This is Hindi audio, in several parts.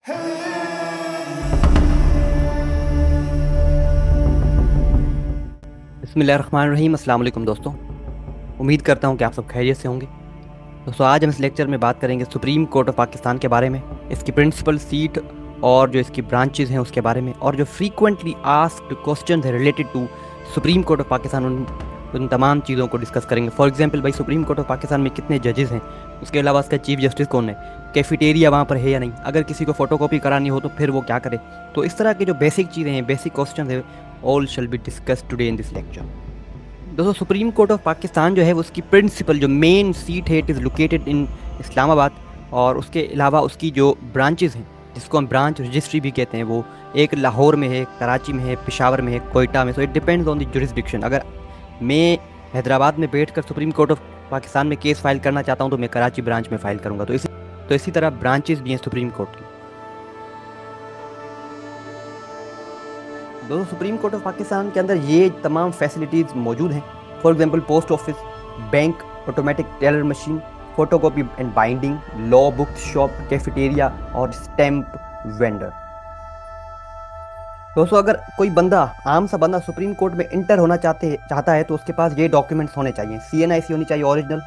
बिस्मिल्लाहिर्रहमानिर्रहीम। अस्सलाम वालेकुम दोस्तों, उम्मीद करता हूँ कि आप सब खैरियत से होंगे। दोस्तों, आज हम इस लेक्चर में बात करेंगे सुप्रीम कोर्ट ऑफ पाकिस्तान के बारे में, इसकी प्रिंसिपल सीट और जो इसकी ब्रांचेस हैं उसके बारे में, और जो फ्रीक्वेंटली आस्क्ड क्वेश्चन है related to supreme court of Pakistan, उन तमाम चीज़ों को डिस्कस करेंगे। फॉर एग्जांपल, भाई सुप्रीम कोर्ट ऑफ पाकिस्तान में कितने जजेस हैं, उसके अलावा इसका चीफ जस्टिस कौन है, कैफेटेरिया वहाँ पर है या नहीं, अगर किसी को फोटोकॉपी करानी हो तो फिर वो क्या करे। तो इस तरह की जो बेसिक चीज़ें हैं, बेसिक क्वेश्चन है, all shall be discuss today in this lecture. दोस्तों, सुप्रीम कोर्ट ऑफ पाकिस्तान जो है उसकी प्रिंसिपल जो मेन सीट है, it is located in Islamabad. और उसके अलावा उसकी जो ब्रांचेस हैं, जिसको हम ब्रांच रजिस्ट्री भी कहते हैं, वो एक लाहौर में है, कराची में है, पेशावर में है, कोयटा में। So it depends on the jurisdiction. अगर मैं हैदराबाद में बैठकर सुप्रीम कोर्ट ऑफ पाकिस्तान में केस फाइल करना चाहता हूँ तो मैं कराची ब्रांच में फाइल करूँगा। तो इसी तरह ब्रांचेस भी हैं सुप्रीम कोर्ट की। दोस्तों, सुप्रीम कोर्ट ऑफ पाकिस्तान के अंदर ये तमाम फैसिलिटीज़ मौजूद हैं। For example, post office, bank, automatic teller machine, photocopy and binding, law book shop, cafeteria और स्टैम्प वेंडर। दोस्तों, अगर कोई बंदा, आम सा बंदा सुप्रीम कोर्ट में इंटर होना चाहता है तो उसके पास ये डॉक्यूमेंट्स होने चाहिए। CNIC होनी चाहिए ओरिजिनल,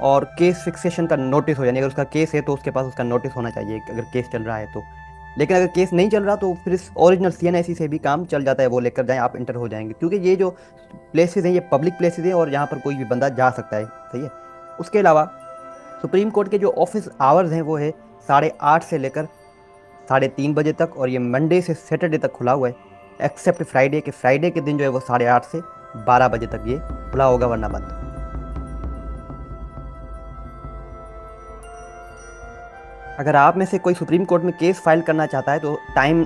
और केस फिक्सेशन का नोटिस हो, यानी अगर उसका केस है तो उसके पास उसका नोटिस होना चाहिए अगर केस चल रहा है तो। लेकिन अगर केस नहीं चल रहा तो फिर इस ओरिजिनल CNIC से भी काम चल जाता है, वो लेकर जाएं, आप इंटर हो जाएंगे। क्योंकि ये जो प्लेसेस हैं ये पब्लिक प्लेसेस हैं और यहाँ पर कोई भी बंदा जा सकता है, सही है। उसके अलावा सुप्रीम कोर्ट के जो ऑफिस आवर्स हैं वो है 8:30 से लेकर 3:30 बजे तक, और ये मंडे से सैटरडे तक खुला हुआ है, एक्सेप्ट फ्राइडे के। फ्राइडे के दिन जो है वो 8:30 से 12 बजे तक ये खुला होगा, वरना बंद। अगर आप में से कोई सुप्रीम कोर्ट में केस फाइल करना चाहता है तो टाइम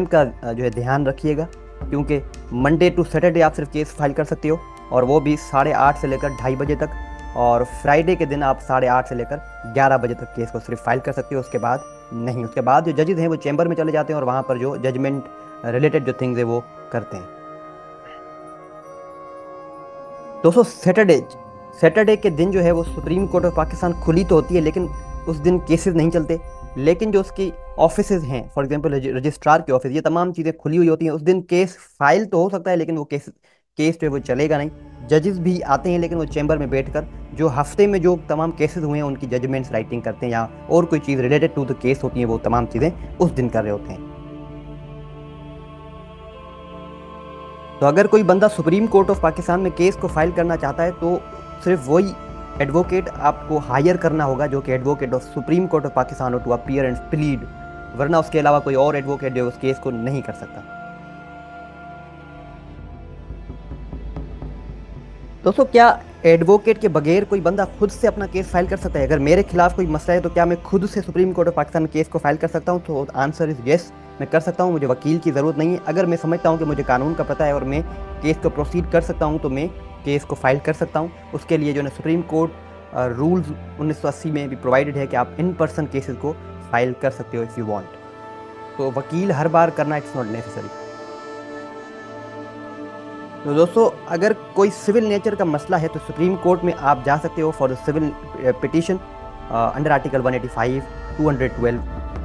का जो है ध्यान रखिएगा, क्योंकि मंडे टू सैटरडे आप सिर्फ केस फाइल कर सकते हो, और वो भी 8:30 से लेकर 2:30 बजे तक। और फ्राइडे के दिन आप 8:30 से लेकर 11 बजे तक केस को सिर्फ फाइल कर सकते हो, उसके बाद नहीं। उसके बाद जो जजेस हैं वो चैम्बर में चले जाते हैं और वहाँ पर जो जजमेंट रिलेटेड जो थिंग्स है वो करते हैं। दोस्तों, सैटरडे के दिन जो है वो सुप्रीम कोर्ट ऑफ पाकिस्तान खुली तो होती है, लेकिन उस दिन केसेस नहीं चलते। लेकिन जो उसकी ऑफिसेज हैं, फॉर एग्जांपल रजिस्ट्रार की ऑफिस, ये तमाम चीज़ें खुली हुई होती हैं। उस दिन केस फाइल तो हो सकता है, लेकिन वो केस जो है वो चलेगा नहीं। जजेस भी आते हैं, लेकिन वो चैम्बर में बैठकर जो हफ्ते में जो तमाम केसेस हुए हैं उनकी जजमेंट्स राइटिंग करते हैं, या और कोई चीज़ रिलेटेड टू द केस होती है, वो तमाम चीज़ें उस दिन कर रहे होते हैं। तो अगर कोई बंदा सुप्रीम कोर्ट ऑफ पाकिस्तान में केस को फाइल करना चाहता है तो सिर्फ वही एडवोकेट आपको हायर करना होगा जो कि advocate of supreme court of Pakistan हो, टू अपीयर एंड प्लीड, वरना उसके अलावा कोई और एडवोकेट जो उस केस को नहीं कर सकता। दोस्तों, क्या एडवोकेट के बगैर कोई बंदा खुद से अपना केस फाइल कर सकता है? अगर मेरे खिलाफ कोई मसला है तो क्या मैं खुद से सुप्रीम कोर्ट ऑफ पाकिस्तान में केस को फाइल कर सकता हूँ? तो आंसर इज़ येस, मैं कर सकता हूँ। मुझे वकील की ज़रूरत नहीं है। अगर मैं समझता हूँ कि मुझे कानून का पता है और मैं केस को प्रोसीड कर सकता हूँ तो मैं केस को फाइल कर सकता हूँ। उसके लिए जो है सुप्रीम कोर्ट रूल्स 1980 में भी प्रोवाइडेड है कि आप इन पर्सन केसेस को फाइल कर सकते हो इफ़ यू वांट। तो वकील हर बार करना इट्स नॉट नेसेसरी। तो दोस्तों, अगर कोई सिविल नेचर का मसला है तो सुप्रीम कोर्ट में आप जा सकते हो for the civil petition under article 185, 212,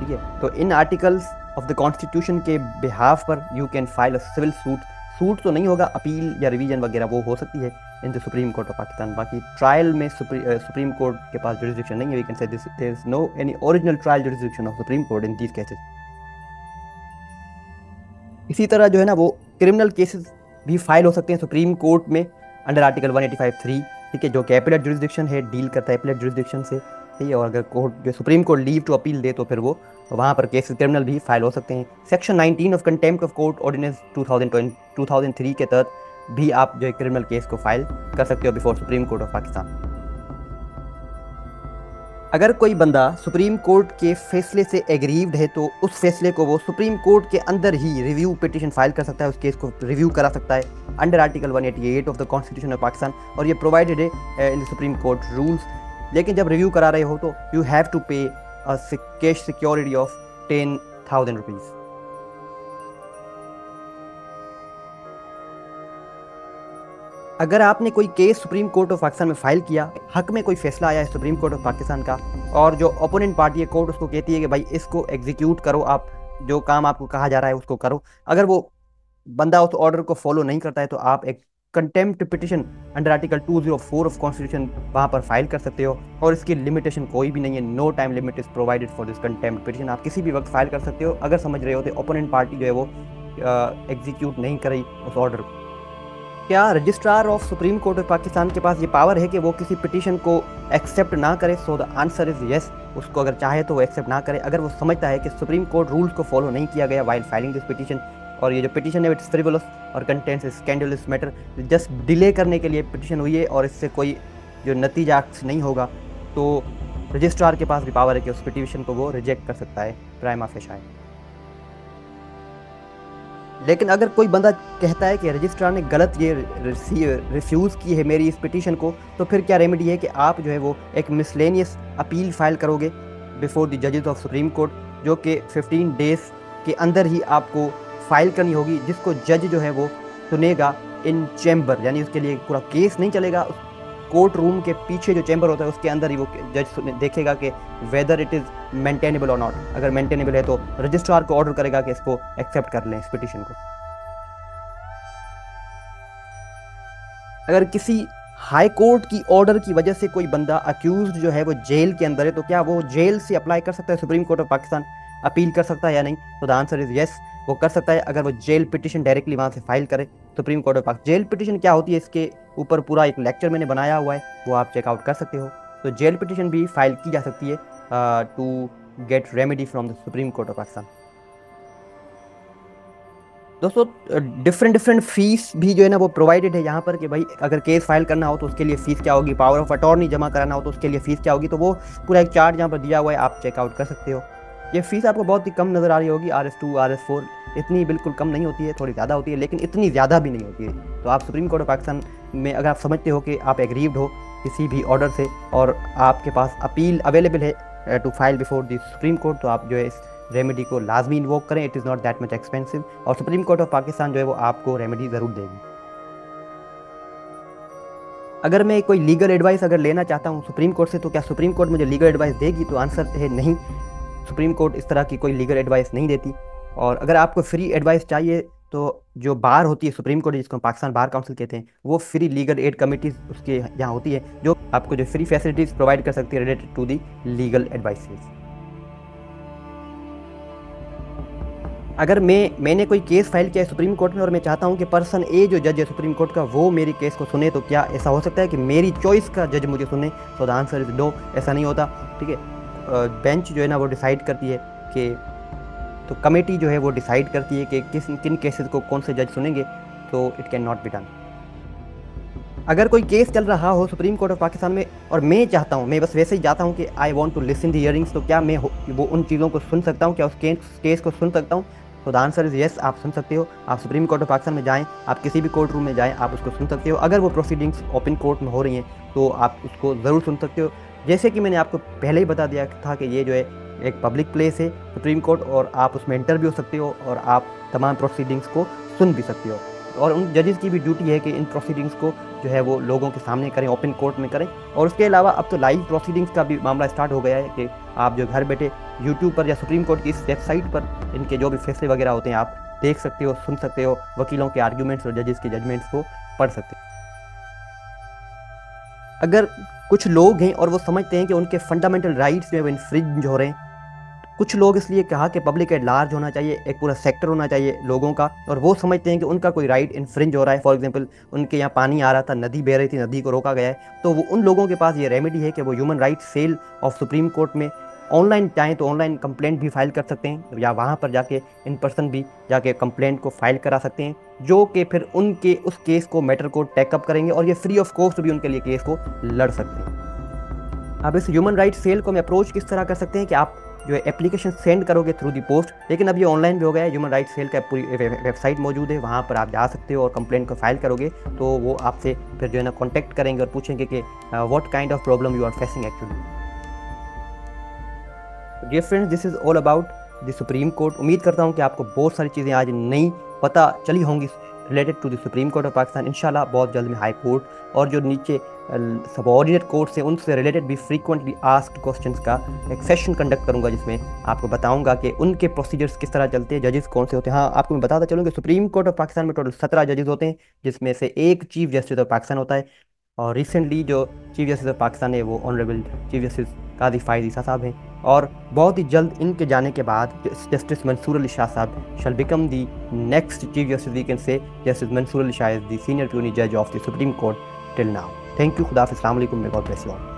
ठीक है। तो इन आर्टिकल्स ऑफ द कॉन्स्टिट्यूशन के बिहाफ पर you can file a civil suit तो नहीं होगा, अपील या रिवीजन वगैरह वो हो सकती है in the supreme court of Pakistan. बाकी ट्रायल में सुप्रीम कोर्ट के पास जुरिस्डिक्शन नहीं है। We can say this there is no any original trial jurisdiction of supreme court in these cases. इसी तरह जो है ना वो क्रिमिनल केसेस भी फाइल हो सकते हैं सुप्रीम कोर्ट में अंडर आर्टिकल 185(3), ठीक है, जो कि एपीलेट जुरिस्डिक्शन है, डील करता है एपीलेट जुरिस्डिक्शन से, ठीक है। और अगर कोर्ट जो supreme court leave to appeal दे तो फिर वो वहाँ पर केसेस क्रिमिनल भी फाइल हो सकते हैं। Section 19 of contempt of court ordinance 2003 के तहत भी आप जो है क्रिमिनल केस को फाइल कर सकते हो before supreme court of Pakistan. अगर कोई बंदा सुप्रीम कोर्ट के फैसले से एग्रीव्ड है तो उस फैसले को वो सुप्रीम कोर्ट के अंदर ही रिव्यू पिटीशन फाइल कर सकता है, उस केस को रिव्यू करा सकता है under article 188 of the constitution of Pakistan, और ये प्रोवाइडेड है in the supreme court rules. लेकिन जब रिव्यू करा रहे हो तो यू हैव टू पे a cash security of 10,000 rupees. अगर आपने कोई case supreme court of Pakistan में फाइल किया, हक में कोई फैसला आया है सुप्रीम कोर्ट ऑफ पाकिस्तान का, और जो ओपोनेंट पार्टी है कोर्ट उसको कहती है कि भाई इसको एग्जीक्यूट करो, आप जो काम आपको कहा जा रहा है उसको करो, अगर वो बंदा उस ऑर्डर को फॉलो नहीं करता है तो आप एक contempt petition under article 204 of constitution वहाँ पर फाइल कर सकते हो, और इसकी लिमिटेशन कोई भी नहीं है। No time limit is provided for this contempt petition. आप किसी भी वक्त फाइल कर सकते हो अगर समझ रहे हो तो ओपोनेंट पार्टी जो है वो एग्जीक्यूट नहीं कर रही उस ऑर्डर को। क्या registrar of supreme court of Pakistan के पास ये पावर है कि वो किसी पिटीशन को एक्सेप्ट ना करे? So the answer is yes. उसको अगर चाहे तो वो एक्सेप्ट ना करे अगर वो समझता है कि सुप्रीम कोर्ट रूल्स को फॉलो नहीं किया गया वाइल फाइलिंग दिस पिटीशन, और ये जो पिटीशन है इट्स फ्रिवोलस और contents scandalous matter, just delay करने के लिए पिटीशन हुई है और इससे कोई जो नतीजा नहीं होगा, तो रजिस्ट्रार के पास भी पावर है कि उस पिटीशन को वो रिजेक्ट कर सकता है प्राइमा फेशा। लेकिन अगर कोई बंदा कहता है कि रजिस्ट्रार ने गलत ये रिफ्यूज़ की है मेरी इस पिटीशन को, तो फिर क्या रेमेडी है कि आप जो है वो एक मिसलेनियस अपील फाइल करोगे बिफोर द जजेस ऑफ सुप्रीम कोर्ट, जो कि 15 डेज़ के अंदर ही आपको फाइल करनी होगी, जिसको जज जो है वो सुनेगा इन चैम्बर, यानी उसके लिए पूरा केस नहीं चलेगा, कोर्ट रूम के पीछे जो चैम्बर होता है उसके अंदर ही वो जज देखेगा कि वेदर इट इज़ मेंटेनेबल और नॉट। अगर मेंटेनेबल है तो रजिस्ट्रार को ऑर्डर करेगा कि इसको एक्सेप्ट कर लें इस पिटीशन को। अगर किसी हाई कोर्ट की ऑर्डर की वजह से कोई बंदा अक्यूज जो है वो जेल के अंदर है, तो क्या वो जेल से अप्लाई कर सकता है supreme court of Pakistan, appeal कर सकता है या नहीं? तो द आंसर इज यस, वो कर सकता है अगर वो जेल पिटीशन डायरेक्टली वहाँ से फाइल करे supreme court of Pakistan. Jail petition क्या होती है इसके ऊपर पूरा एक लेक्चर मैंने बनाया हुआ है, वो आप चेकआउट कर सकते हो। तो जेल पिटीशन भी फाइल की जा सकती है to get remedy from the supreme court of Pakistan. दोस्तों डिफरेंट फीस भी जो है ना वो प्रोवाइडेड है यहाँ पर कि भाई अगर केस फाइल करना हो तो उसके लिए फ़ीस क्या होगी, पावर ऑफ अटॉर्नी जमा कराना हो तो उसके लिए फ़ीस क्या होगी, तो वो पूरा एक चार्ट यहाँ पर दिया हुआ है, आप चेकआउट कर सकते हो। ये फ़ीस आपको बहुत ही कम नज़र आ रही होगी, RS2 RS4 इतनी बिल्कुल कम नहीं होती है, थोड़ी ज़्यादा होती है, लेकिन इतनी ज़्यादा भी नहीं होती है। तो आप सुप्रीम कोर्ट ऑफ पाकिस्तान में अगर आप समझते हो कि आप एग्रीव्ड हो किसी भी ऑर्डर से और आपके पास अपील अवेलेबल है to file before the supreme court, तो आप जो है इस रेमेडी को लाजमी इन्वोक करें। It is not that much expensive, और सुप्रीम कोर्ट ऑफ पाकिस्तान जो है वो आपको रेमेडी ज़रूर देगी। अगर मैं कोई लीगल एडवाइस अगर लेना चाहता हूँ सुप्रीम कोर्ट से, तो क्या सुप्रीम कोर्ट मुझे लीगल एडवाइस देगी? तो आंसर है नहीं, सुप्रीम कोर्ट इस तरह की कोई लीगल एडवाइस नहीं देती। और अगर आपको फ्री एडवाइस चाहिए तो जो बार होती है सुप्रीम कोर्ट, जिसको पाकिस्तान बार काउंसिल कहते हैं, वो फ्री लीगल एड कमिटीज़ उसके यहाँ होती है जो आपको जो फ्री फैसिलिटीज़ प्रोवाइड कर सकती है related to the legal advices. अगर मैंने कोई केस फाइल किया है सुप्रीम कोर्ट में और मैं चाहता हूं कि पर्सन ए जो जज है सुप्रीम कोर्ट का वो मेरी केस को सुने, तो क्या ऐसा हो सकता है कि मेरी चॉइस का जज मुझे सुने? तो द आंसर इज नो, ऐसा नहीं होता। ठीक है, बेंच जो है ना वो डिसाइड करती है कि, तो कमेटी जो है वो डिसाइड करती है कि किन केसेस को कौन से जज सुनेंगे, तो it can not be done. अगर कोई केस चल रहा हो सुप्रीम कोर्ट ऑफ पाकिस्तान में और मैं चाहता हूँ, मैं बस वैसे ही चाहता हूँ कि I want to listen the hearings, तो क्या मैं वो उन चीज़ों को सुन सकता हूँ? क्या उस केस को सुन सकता हूँ? तो द आंसर इज़ येस, आप सुन सकते हो। आप सुप्रीम कोर्ट ऑफ पाकिस्तान में जाएँ, आप किसी भी कोर्ट रूम में जाएँ, आप उसको सुन सकते हो। अगर वो प्रोसीडिंग्स ओपन कोर्ट में हो रही हैं तो आप उसको ज़रूर सुन सकते हो। जैसे कि मैंने आपको पहले ही बता दिया था कि ये जो है एक पब्लिक प्लेस है सुप्रीम कोर्ट, और आप उसमें इंटर भी हो सकते हो और आप तमाम प्रोसीडिंग्स को सुन भी सकते हो। और उन जजेस की भी ड्यूटी है कि इन प्रोसीडिंग्स को जो है वो लोगों के सामने करें, ओपन कोर्ट में करें। और उसके अलावा अब तो लाइव प्रोसीडिंग्स का भी मामला स्टार्ट हो गया है कि आप जो घर बैठे यूट्यूब पर या सुप्रीम कोर्ट की इस वेबसाइट पर इनके जो भी फैसले वगैरह होते हैं आप देख सकते हो, सुन सकते हो, वकीलों के आर्ग्यूमेंट्स और जजेस के जजमेंट्स को पढ़ सकते हो। अगर कुछ लोग हैं और वो समझते हैं कि उनके फंडामेंटल राइट्स जो है वो इन्फ्रिंज हो रहे हैं, कुछ लोग इसलिए कहा कि पब्लिक एट लार्ज होना चाहिए, एक पूरा सेक्टर होना चाहिए लोगों का, और वो समझते हैं कि उनका कोई राइट इन्फ्रिंज हो रहा है। फॉर एग्जांपल उनके यहाँ पानी आ रहा था, नदी बह रही थी, नदी को रोका गया है, तो वो उन लोगों के पास ये रेमेडी है कि वो human rights cell of supreme court में ऑनलाइन चाहें तो ऑनलाइन कंप्लेंट भी फाइल कर सकते हैं, या वहाँ पर जाके इन पर्सन भी जाके कंप्लेंट को फाइल करा सकते हैं, जो कि फिर उनके उस केस को मैटर को टेकअप करेंगे और ये फ्री ऑफ कॉस्ट भी उनके लिए केस को लड़ सकते हैं। अब इस ह्यूमन राइट्स सेल को हम अप्रोच किस तरह कर सकते हैं कि आप जो है एप्लीकेशन सेंड करोगे थ्रू दी पोस्ट, लेकिन अब ये ऑनलाइन भी हो गया है। ह्यूमन राइट्स सेल का पूरी वेबसाइट मौजूद है, वहाँ पर आप जा सकते हो और कंप्लेंट को फाइल करोगे तो वो आपसे फिर जो है ना कॉन्टैक्ट करेंगे और पूछेंगे कि what kind of problem you are facing actually. Dear friends, this is all about the supreme court. उम्मीद करता हूँ कि आपको बहुत सारी चीज़ें आज नई पता चली होंगी related to the supreme court of Pakistan. इंशाल्लाह बहुत जल्द में हाई कोर्ट और जो नीचे सबऑर्डिनेट कोर्ट्स हैं उनसे रिलेटेड भी फ्रीक्वेंटली आस्क्ड क्वेश्चंस का एक सेशन कंडक्ट करूंगा, जिसमें आपको बताऊंगा कि उनके प्रोसीजर्स किस तरह चलते हैं, जजेस कौन से होते हैं। हाँ, आपको मैं बताता चलूँ कि सुप्रीम कोर्ट ऑफ पाकिस्तान में टोटल 17 जजेस होते हैं, जिसमें से एक चीफ जस्टिस ऑफ पाकिस्तान होता है। और रिसेंटली जो चीफ जस्टिस ऑफ पाकिस्तान है वो ऑनरेबल चीफ जस्टिस काजी फायद ईसा साहब हैं। और बहुत ही जल्द इनके जाने के बाद जस्टिस मंसूर अली शाह साहब shall become the next chief justice. We can say justice Mansoor Ali Shah is the senior puisne जज of the supreme Court till now. Thank you. खुदा हाफिज़। अस्सलाम वालेकुम। May God bless you all.